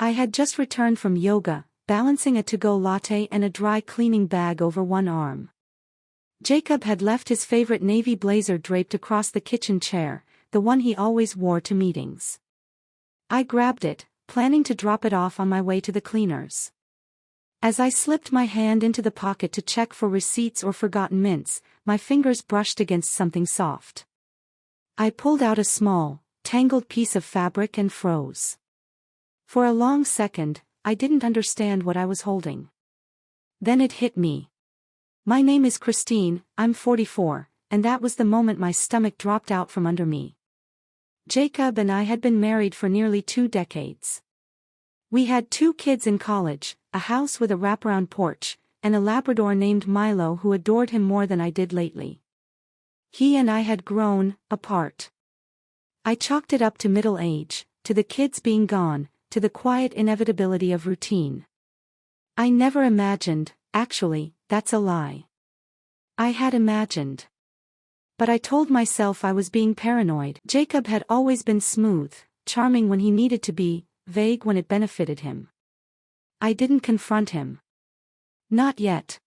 I had just returned from yoga, balancing a to-go latte and a dry cleaning bag over one arm. Jacob had left his favorite navy blazer draped across the kitchen chair, the one he always wore to meetings. I grabbed it, planning to drop it off on my way to the cleaners. As I slipped my hand into the pocket to check for receipts or forgotten mints, my fingers brushed against something soft. I pulled out a small, tangled piece of fabric and froze. For a long second, I didn't understand what I was holding. Then it hit me. My name is Christine, I'm 44, and that was the moment my stomach dropped out from under me. Jacob and I had been married for nearly 2 decades. We had 2 kids in college, a house with a wraparound porch, and a Labrador named Milo who adored him more than I did lately. He and I had grown apart. I chalked it up to middle age, to the kids being gone, to the quiet inevitability of routine. I never imagined, actually, that's a lie. I had imagined. But I told myself I was being paranoid. Jacob had always been smooth, charming when he needed to be, vague when it benefited him. I didn't confront him. Not yet.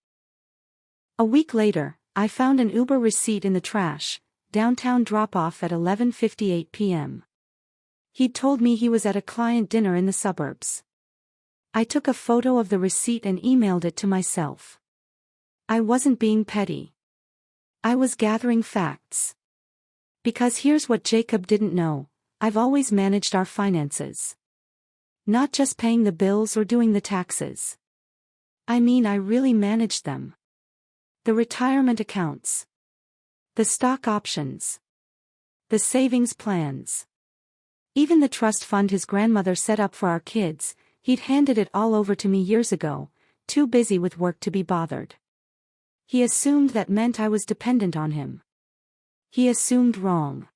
A week later, I found an Uber receipt in the trash, downtown drop-off at 11:58 p.m. He'd told me he was at a client dinner in the suburbs. I took a photo of the receipt and emailed it to myself. I wasn't being petty. I was gathering facts. Because here's what Jacob didn't know, I've always managed our finances. Not just paying the bills or doing the taxes. I mean, I really managed them. The retirement accounts. The stock options. The savings plans. Even the trust fund his grandmother set up for our kids, he'd handed it all over to me years ago, too busy with work to be bothered. He assumed that meant I was dependent on him. He assumed wrong.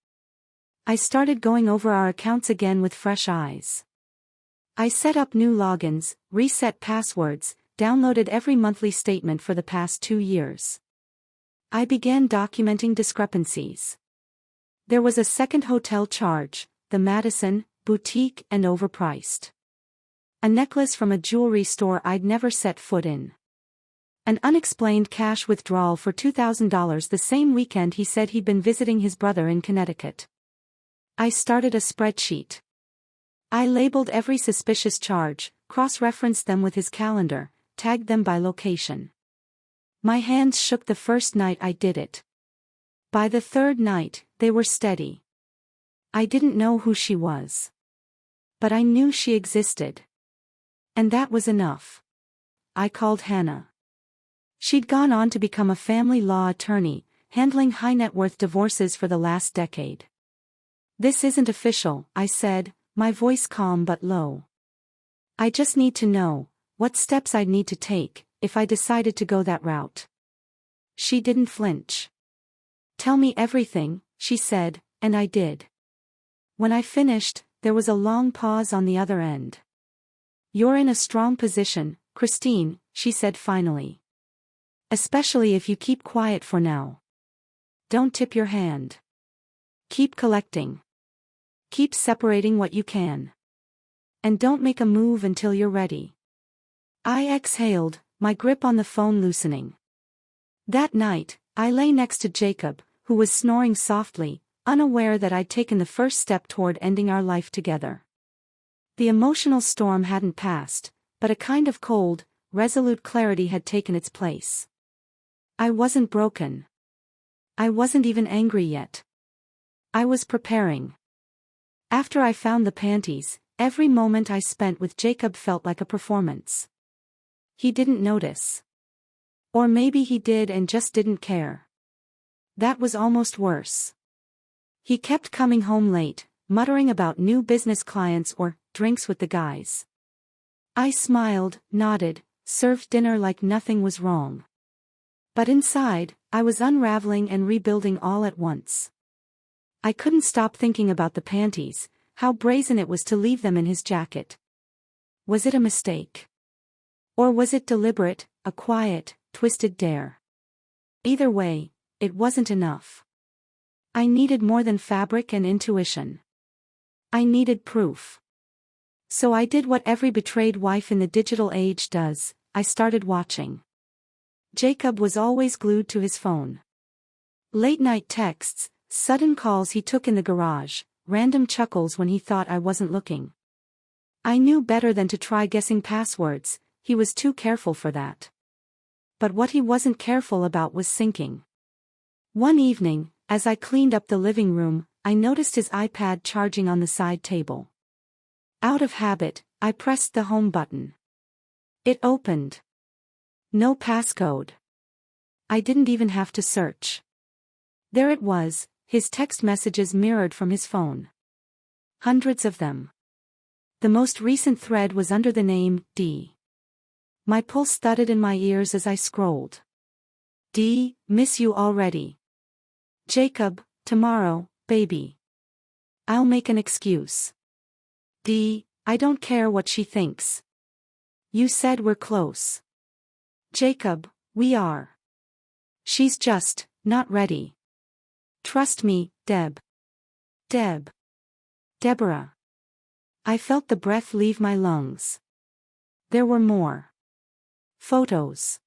I started going over our accounts again with fresh eyes. I set up new logins, reset passwords, downloaded every monthly statement for the past 2 years. I began documenting discrepancies. There was a second hotel charge, the Madison, boutique and overpriced. A necklace from a jewelry store I'd never set foot in. An unexplained cash withdrawal for $2,000 the same weekend he said he'd been visiting his brother in Connecticut. I started a spreadsheet. I labeled every suspicious charge, cross-referenced them with his calendar, tagged them by location. My hands shook the first night I did it. By the 3rd night, they were steady. I didn't know who she was. But I knew she existed. And that was enough. I called Hannah. She'd gone on to become a family law attorney, handling high-net-worth divorces for the last decade. "This isn't official," I said, my voice calm but low. "I just need to know what steps I'd need to take if I decided to go that route." She didn't flinch. "Tell me everything," she said, and I did. When I finished, there was a long pause on the other end. "You're in a strong position, Christine," she said finally. "Especially if you keep quiet for now. Don't tip your hand. Keep collecting. Keep separating what you can. And don't make a move until you're ready." I exhaled, my grip on the phone loosening. That night, I lay next to Jacob, who was snoring softly, unaware that I'd taken the first step toward ending our life together. The emotional storm hadn't passed, but a kind of cold, resolute clarity had taken its place. I wasn't broken. I wasn't even angry yet. I was preparing. After I found the panties, every moment I spent with Jacob felt like a performance. He didn't notice. Or maybe he did and just didn't care. That was almost worse. He kept coming home late, muttering about new business clients or drinks with the guys. I smiled, nodded, served dinner like nothing was wrong. But inside, I was unraveling and rebuilding all at once. I couldn't stop thinking about the panties, how brazen it was to leave them in his jacket. Was it a mistake? Or was it deliberate, a quiet, twisted dare? Either way, it wasn't enough. I needed more than fabric and intuition. I needed proof. So I did what every betrayed wife in the digital age does, I started watching. Jacob was always glued to his phone. Late-night texts, sudden calls he took in the garage, random chuckles when he thought I wasn't looking. I knew better than to try guessing passwords, he was too careful for that. But what he wasn't careful about was syncing. One evening, as I cleaned up the living room, I noticed his iPad charging on the side table. Out of habit, I pressed the home button. It opened. No passcode. I didn't even have to search. There it was, his text messages mirrored from his phone. Hundreds of them. The most recent thread was under the name, D. My pulse thudded in my ears as I scrolled. D, miss you already. Jacob, tomorrow, baby. I'll make an excuse. D, I don't care what she thinks. You said we're close. Jacob, we are. She's just not ready. Trust me, Deb. Deb. Deborah. I felt the breath leave my lungs. There were more. Photos.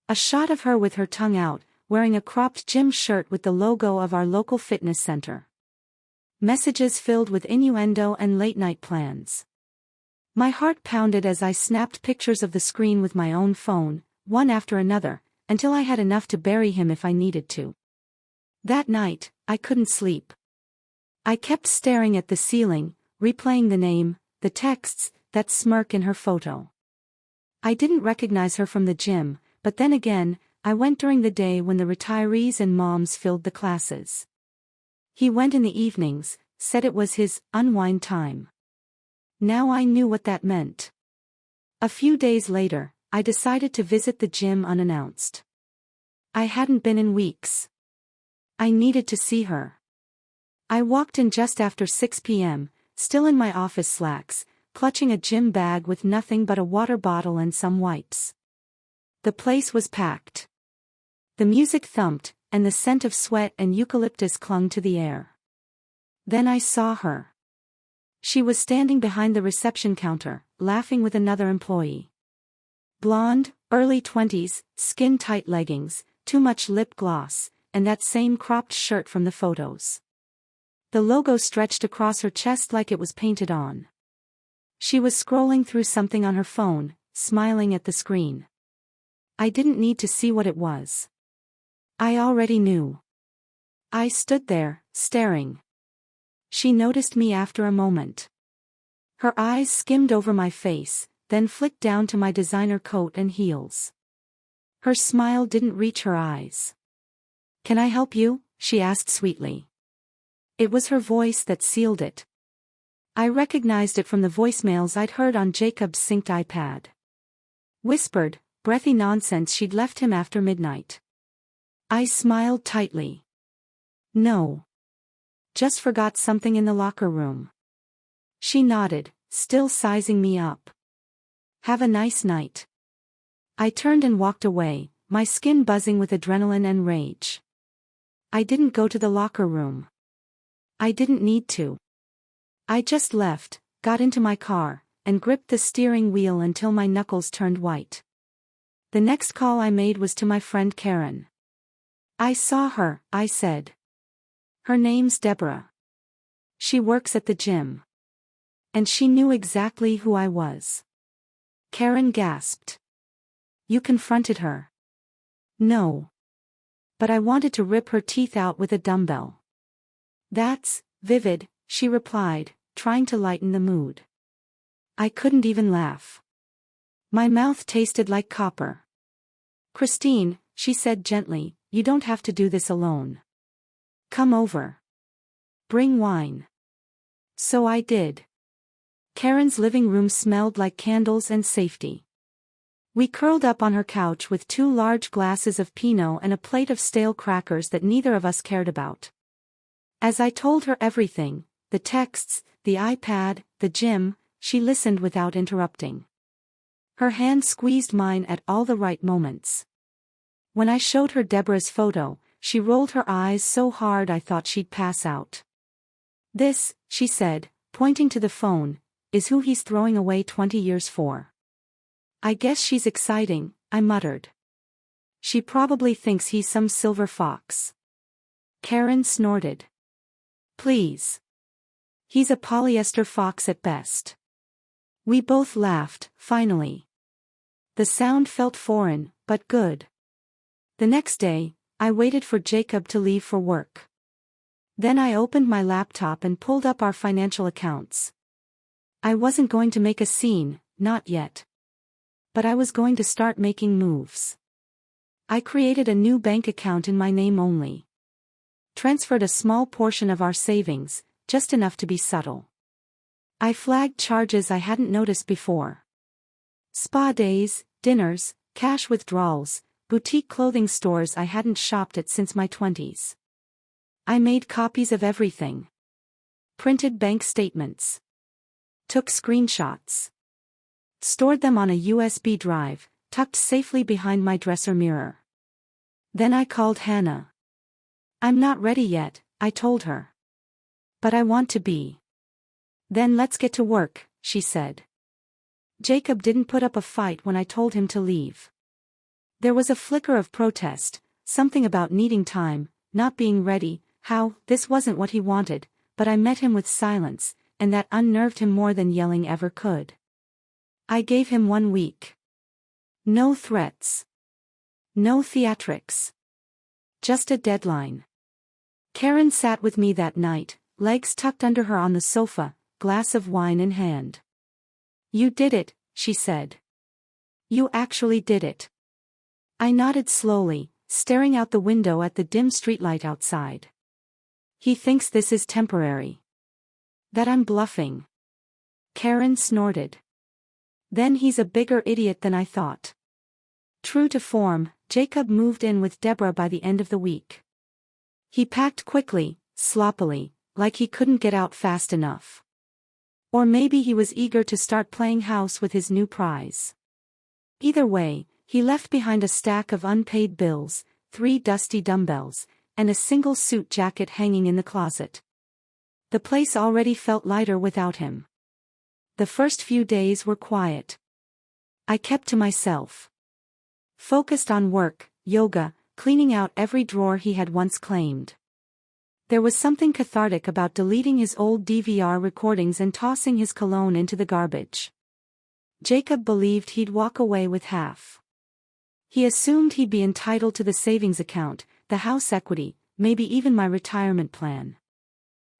A shot of her with her tongue out, wearing a cropped gym shirt with the logo of our local fitness center. Messages filled with innuendo and late-night plans. My heart pounded as I snapped pictures of the screen with my own phone, one after another, until I had enough to bury him if I needed to. That night, I couldn't sleep. I kept staring at the ceiling, replaying the name, the texts, that smirk in her photo. I didn't recognize her from the gym, but then again, I went during the day when the retirees and moms filled the classes. He went in the evenings, said it was his unwind time. Now I knew what that meant. A few days later, I decided to visit the gym unannounced. I hadn't been in weeks. I needed to see her. I walked in just after 6 p.m., still in my office slacks, clutching a gym bag with nothing but a water bottle and some wipes. The place was packed. The music thumped, and the scent of sweat and eucalyptus clung to the air. Then I saw her. She was standing behind the reception counter, laughing with another employee. Blonde, early 20s, skin-tight leggings, too much lip gloss, and that same cropped shirt from the photos. The logo stretched across her chest like it was painted on. She was scrolling through something on her phone, smiling at the screen. I didn't need to see what it was. I already knew. I stood there, staring. She noticed me after a moment. Her eyes skimmed over my face, then flicked down to my designer coat and heels. Her smile didn't reach her eyes. "Can I help you?" she asked sweetly. It was her voice that sealed it. I recognized it from the voicemails I'd heard on Jacob's synced iPad. Whispered, breathy nonsense she'd left him after midnight. I smiled tightly. No. Just forgot something in the locker room. She nodded, still sizing me up. Have a nice night. I turned and walked away, my skin buzzing with adrenaline and rage. I didn't go to the locker room. I didn't need to. I just left, got into my car, and gripped the steering wheel until my knuckles turned white. The next call I made was to my friend Karen. I saw her, I said. Her name's Deborah. She works at the gym. And she knew exactly who I was. Karen gasped. You confronted her? No. But I wanted to rip her teeth out with a dumbbell. That's vivid, she replied, trying to lighten the mood. I couldn't even laugh. My mouth tasted like copper. Christine, she said gently, you don't have to do this alone. Come over. Bring wine. So I did. Karen's living room smelled like candles and safety. We curled up on her couch with 2 large glasses of Pinot and a plate of stale crackers that neither of us cared about. As I told her everything, the texts, the iPad, the gym, she listened without interrupting. Her hand squeezed mine at all the right moments. When I showed her Deborah's photo, she rolled her eyes so hard I thought she'd pass out. This, she said, pointing to the phone, is who he's throwing away 20 years for. I guess she's exciting, I muttered. She probably thinks he's some silver fox. Karen snorted. Please. He's a polyester fox at best. We both laughed, finally. The sound felt foreign, but good. The next day, I waited for Jacob to leave for work. Then I opened my laptop and pulled up our financial accounts. I wasn't going to make a scene, not yet. But I was going to start making moves. I created a new bank account in my name only. Transferred a small portion of our savings, just enough to be subtle. I flagged charges I hadn't noticed before. Spa days, dinners, cash withdrawals, boutique clothing stores I hadn't shopped at since my 20s. I made copies of everything. Printed bank statements. Took screenshots. Stored them on a USB drive, tucked safely behind my dresser mirror. Then I called Hannah. I'm not ready yet, I told her. But I want to be. Then let's get to work, she said. Jacob didn't put up a fight when I told him to leave. There was a flicker of protest, something about needing time, not being ready, how this wasn't what he wanted, but I met him with silence, and that unnerved him more than yelling ever could. I gave him 1 week. No threats. No theatrics. Just a deadline. Karen sat with me that night, legs tucked under her on the sofa, glass of wine in hand. You did it, she said. You actually did it. I nodded slowly, staring out the window at the dim streetlight outside. He thinks this is temporary. That I'm bluffing. Karen snorted. Then he's a bigger idiot than I thought. True to form, Jacob moved in with Deborah by the end of the week. He packed quickly, sloppily, like he couldn't get out fast enough. Or maybe he was eager to start playing house with his new prize. Either way, he left behind a stack of unpaid bills, 3 dusty dumbbells, and a single suit jacket hanging in the closet. The place already felt lighter without him. The first few days were quiet. I kept to myself. Focused on work, yoga, cleaning out every drawer he had once claimed. There was something cathartic about deleting his old DVR recordings and tossing his cologne into the garbage. Jacob believed he'd walk away with half. He assumed he'd be entitled to the savings account, the house equity, maybe even my retirement plan.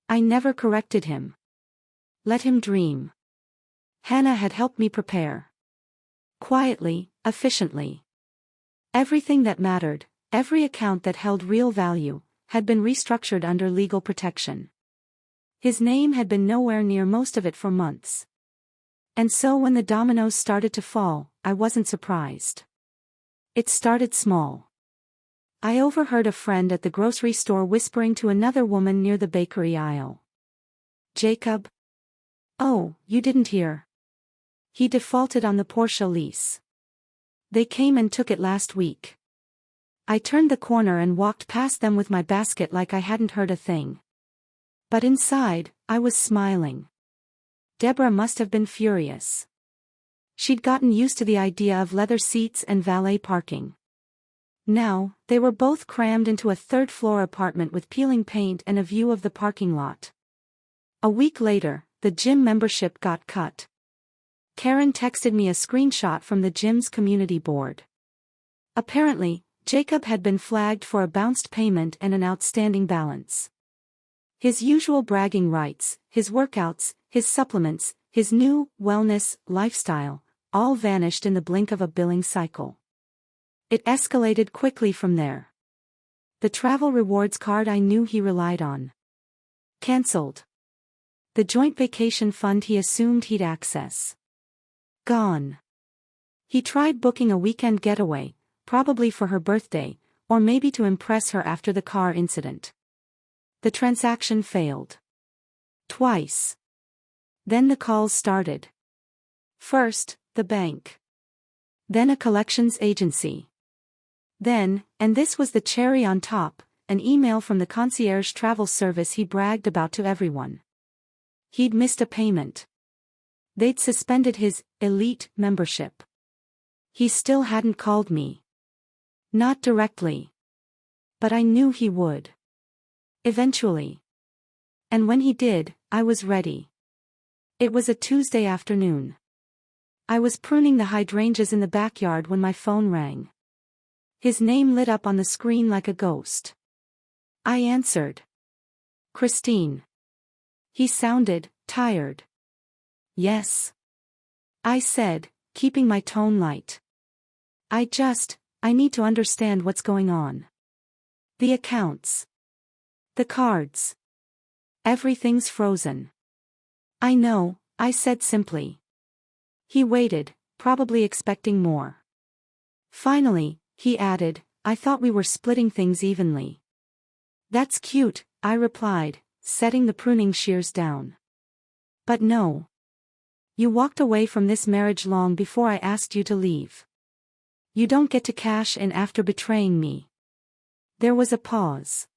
I never corrected him. Let him dream. Hannah had helped me prepare. Quietly, efficiently. Everything that mattered, every account that held real value, had been restructured under legal protection. His name had been nowhere near most of it for months. And so when the dominoes started to fall, I wasn't surprised. It started small. I overheard a friend at the grocery store whispering to another woman near the bakery aisle. Jacob? Oh, you didn't hear. He defaulted on the Porsche lease. They came and took it last week. I turned the corner and walked past them with my basket like I hadn't heard a thing. But inside, I was smiling. Deborah must have been furious. She'd gotten used to the idea of leather seats and valet parking. Now, they were both crammed into a third-floor apartment with peeling paint and a view of the parking lot. A week later, the gym membership got cut. Karen texted me a screenshot from the gym's community board. Apparently, Jacob had been flagged for a bounced payment and an outstanding balance. His usual bragging rights, his workouts, his supplements, his new wellness lifestyle, all vanished in the blink of a billing cycle. It escalated quickly from there. The travel rewards card I knew he relied on. Cancelled. The joint vacation fund he assumed he'd access. Gone. He tried booking a weekend getaway, probably for her birthday, or maybe to impress her after the car incident. The transaction failed. Twice. Then the calls started. First, the bank. Then a collections agency. Then, and this was the cherry on top, an email from the concierge travel service he bragged about to everyone. He'd missed a payment. They'd suspended his elite membership. He still hadn't called me. Not directly. But I knew he would. Eventually. And when he did, I was ready. It was a Tuesday afternoon. I was pruning the hydrangeas in the backyard when my phone rang. His name lit up on the screen like a ghost. I answered. Christine. He sounded tired. Yes. I said, keeping my tone light. I need to understand what's going on. The accounts. The cards. Everything's frozen. I know, I said simply. He waited, probably expecting more. Finally, he added, I thought we were splitting things evenly. That's cute, I replied, setting the pruning shears down. But no. You walked away from this marriage long before I asked you to leave. You don't get to cash in after betraying me. There was a pause.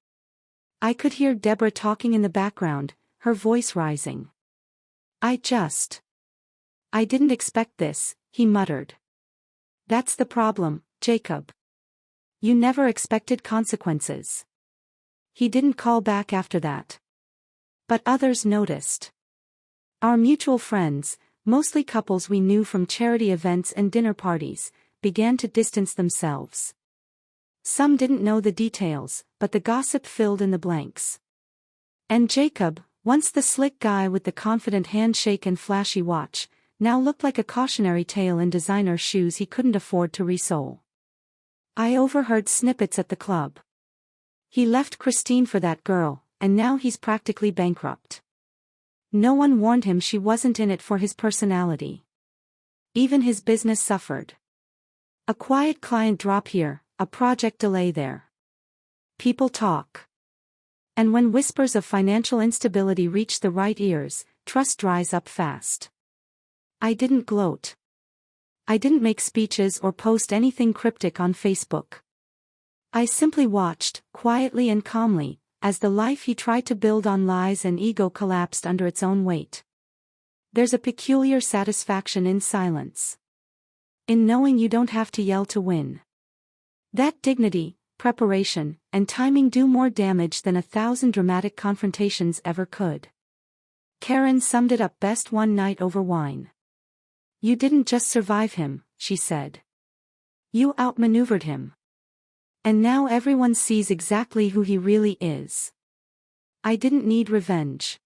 I could hear Deborah talking in the background, her voice rising. I didn't expect this, he muttered. That's the problem, Jacob. You never expected consequences. He didn't call back after that. But others noticed. Our mutual friends, mostly couples we knew from charity events and dinner parties, began to distance themselves. Some didn't know the details, but the gossip filled in the blanks. And Jacob, once the slick guy with the confident handshake and flashy watch, now looked like a cautionary tale in designer shoes he couldn't afford to resole. I overheard snippets at the club. He left Christine for that girl, and now he's practically bankrupt. No one warned him she wasn't in it for his personality. Even his business suffered. A quiet client drop here, a project delay there. People talk. And when whispers of financial instability reach the right ears, trust dries up fast. I didn't gloat. I didn't make speeches or post anything cryptic on Facebook. I simply watched, quietly and calmly, as the life he tried to build on lies and ego collapsed under its own weight. There's a peculiar satisfaction in silence. In knowing you don't have to yell to win. That dignity, preparation, and timing do more damage than 1,000 dramatic confrontations ever could. Karen summed it up best one night over wine. You didn't just survive him, she said. You outmaneuvered him. And now everyone sees exactly who he really is. I didn't need revenge.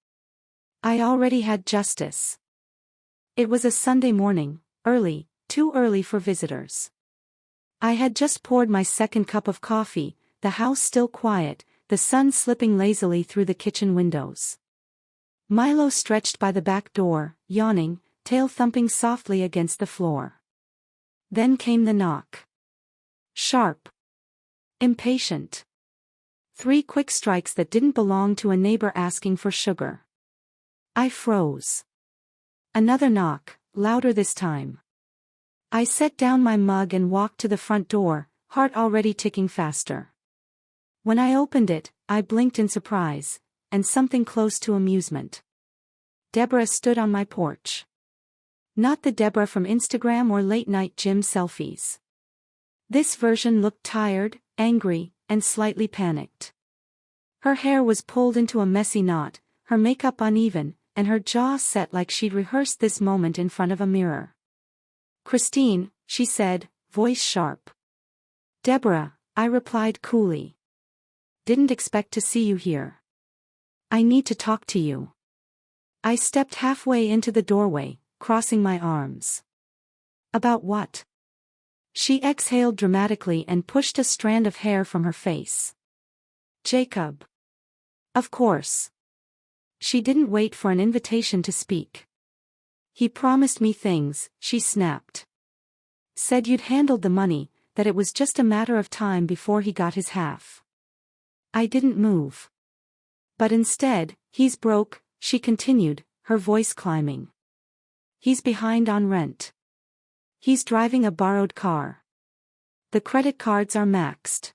I already had justice. It was a Sunday morning, early, too early for visitors. I had just poured my second cup of coffee, the house still quiet, the sun slipping lazily through the kitchen windows. Milo stretched by the back door, yawning, tail thumping softly against the floor. Then came the knock. Sharp. Impatient. 3 quick strikes that didn't belong to a neighbor asking for sugar. I froze. Another knock, louder this time. I set down my mug and walked to the front door, heart already ticking faster. When I opened it, I blinked in surprise, and something close to amusement. Deborah stood on my porch. Not the Deborah from Instagram or late-night gym selfies. This version looked tired, angry, and slightly panicked. Her hair was pulled into a messy knot, her makeup uneven, and her jaw set like she'd rehearsed this moment in front of a mirror. Christine, she said, voice sharp. Deborah, I replied coolly. Didn't expect to see you here. I need to talk to you. I stepped halfway into the doorway, crossing my arms. About what? She exhaled dramatically and pushed a strand of hair from her face. Jacob. Of course. She didn't wait for an invitation to speak. He promised me things, she snapped. Said you'd handled the money, that it was just a matter of time before he got his half. I didn't move. But instead, he's broke, she continued, her voice climbing. He's behind on rent. He's driving a borrowed car. The credit cards are maxed.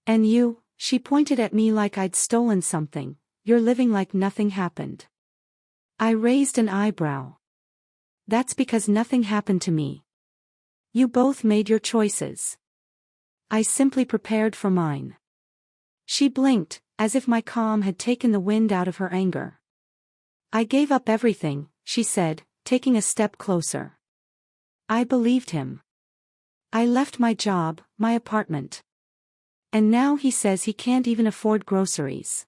And you, she pointed at me like I'd stolen something, you're living like nothing happened. I raised an eyebrow. That's because nothing happened to me. You both made your choices. I simply prepared for mine. She blinked, as if my calm had taken the wind out of her anger. I gave up everything, she said, taking a step closer. I believed him. I left my job, my apartment. And now he says he can't even afford groceries.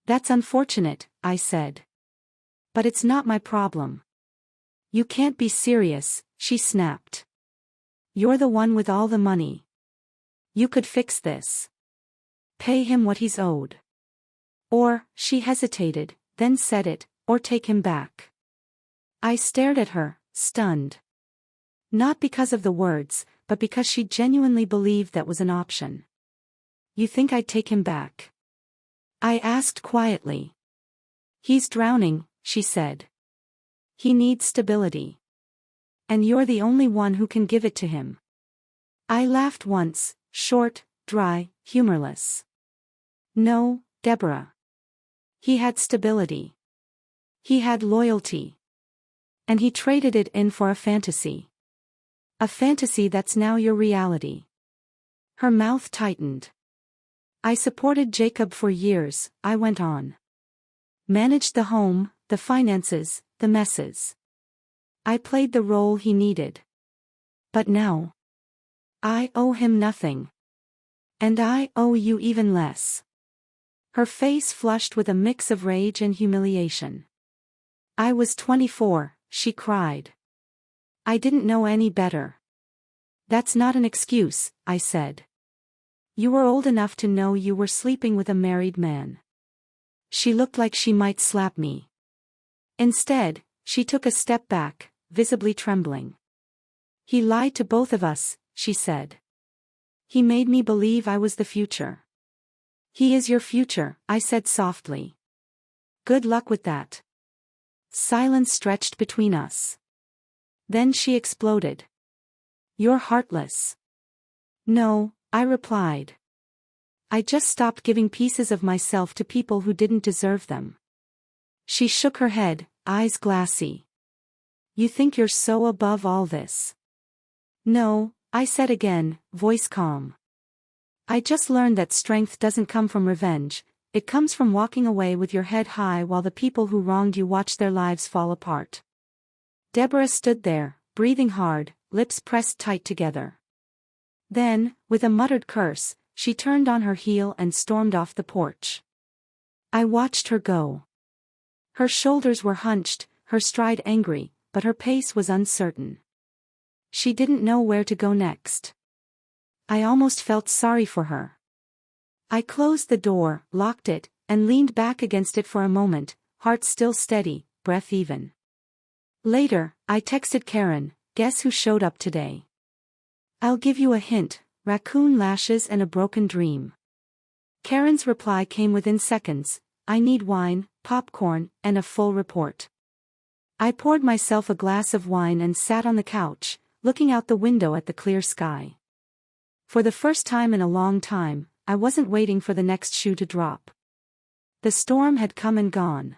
That's unfortunate, I said. But it's not my problem. You can't be serious, she snapped. You're the one with all the money. You could fix this. Pay him what he's owed. Or, she hesitated, then said it, or take him back. I stared at her, stunned. Not because of the words, but because she genuinely believed that was an option. You think I'd take him back? I asked quietly. He's drowning, she said. He needs stability. And you're the only one who can give it to him. I laughed once, short, dry, humorless. No, Deborah. He had stability. He had loyalty. And he traded it in for a fantasy. A fantasy that's now your reality. Her mouth tightened. I supported Jacob for years, I went on. Managed the home, the finances, the messes. I played the role he needed. But now, I owe him nothing. And I owe you even less. Her face flushed with a mix of rage and humiliation. I was 24, she cried. I didn't know any better. That's not an excuse, I said. You were old enough to know you were sleeping with a married man. She looked like she might slap me. Instead, she took a step back, visibly trembling. He lied to both of us, she said. He made me believe I was the future. He is your future, I said softly. Good luck with that. Silence stretched between us. Then she exploded. You're heartless. No, I replied. I just stopped giving pieces of myself to people who didn't deserve them. She shook her head, eyes glassy. You think you're so above all this? No, I said again, voice calm. I just learned that strength doesn't come from revenge, it comes from walking away with your head high while the people who wronged you watch their lives fall apart. Deborah stood there, breathing hard, lips pressed tight together. Then, with a muttered curse, she turned on her heel and stormed off the porch. I watched her go. Her shoulders were hunched, her stride angry, but her pace was uncertain. She didn't know where to go next. I almost felt sorry for her. I closed the door, locked it, and leaned back against it for a moment, heart still steady, breath even. Later, I texted Karen, guess who showed up today? I'll give you a hint, raccoon lashes and a broken dream. Karen's reply came within seconds, I need wine, popcorn, and a full report. I poured myself a glass of wine and sat on the couch, looking out the window at the clear sky. For the first time in a long time, I wasn't waiting for the next shoe to drop. The storm had come and gone.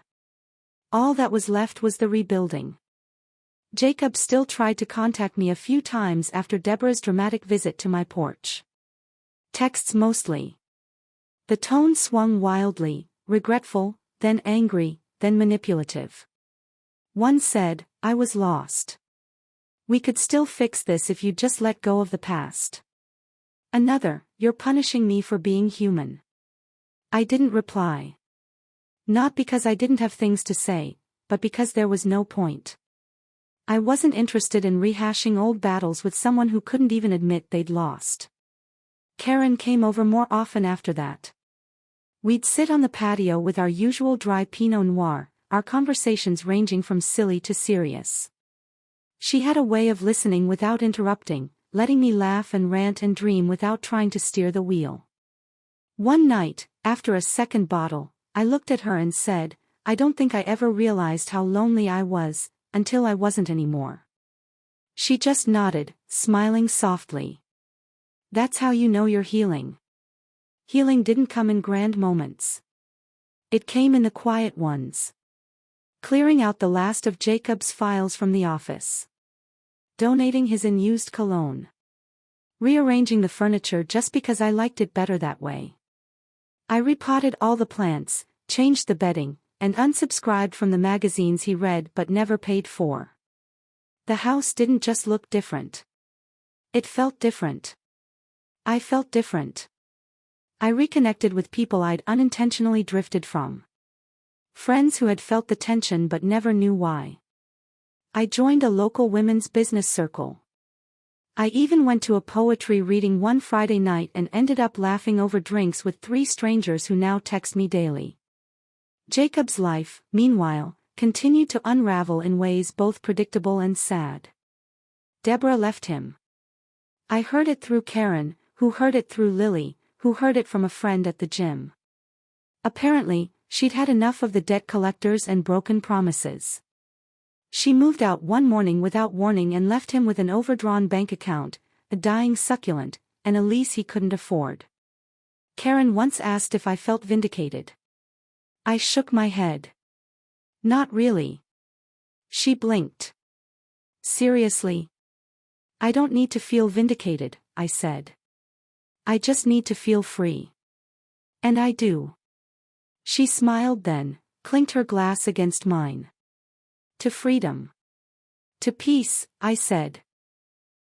All that was left was the rebuilding. Jacob still tried to contact me a few times after Deborah's dramatic visit to my porch. Texts mostly. The tone swung wildly, regretful, then angry, then manipulative. One said, I was lost. We could still fix this if you just let go of the past. Another, you're punishing me for being human. I didn't reply. Not because I didn't have things to say, but because there was no point. I wasn't interested in rehashing old battles with someone who couldn't even admit they'd lost. Karen came over more often after that. We'd sit on the patio with our usual dry Pinot Noir, our conversations ranging from silly to serious. She had a way of listening without interrupting, letting me laugh and rant and dream without trying to steer the wheel. One night, after a second bottle, I looked at her and said, I don't think I ever realized how lonely I was, until I wasn't anymore. She just nodded, smiling softly. That's how you know you're healing. Healing didn't come in grand moments. It came in the quiet ones. Clearing out the last of Jacob's files from the office. Donating his unused cologne. Rearranging the furniture just because I liked it better that way. I repotted all the plants, changed the bedding, and unsubscribed from the magazines he read but never paid for. The house didn't just look different. It felt different. I felt different. I reconnected with people I'd unintentionally drifted from. Friends who had felt the tension but never knew why. I joined a local women's business circle. I even went to a poetry reading one Friday night and ended up laughing over drinks with 3 strangers who now text me daily. Jacob's life, meanwhile, continued to unravel in ways both predictable and sad. Deborah left him. I heard it through Karen, who heard it through Lily, who heard it from a friend at the gym. Apparently, she'd had enough of the debt collectors and broken promises. She moved out one morning without warning and left him with an overdrawn bank account, a dying succulent, and a lease he couldn't afford. Karen once asked if I felt vindicated. I shook my head. Not really. She blinked. Seriously? I don't need to feel vindicated, I said. I just need to feel free. And I do. She smiled then, clinked her glass against mine. To freedom. To peace, I said.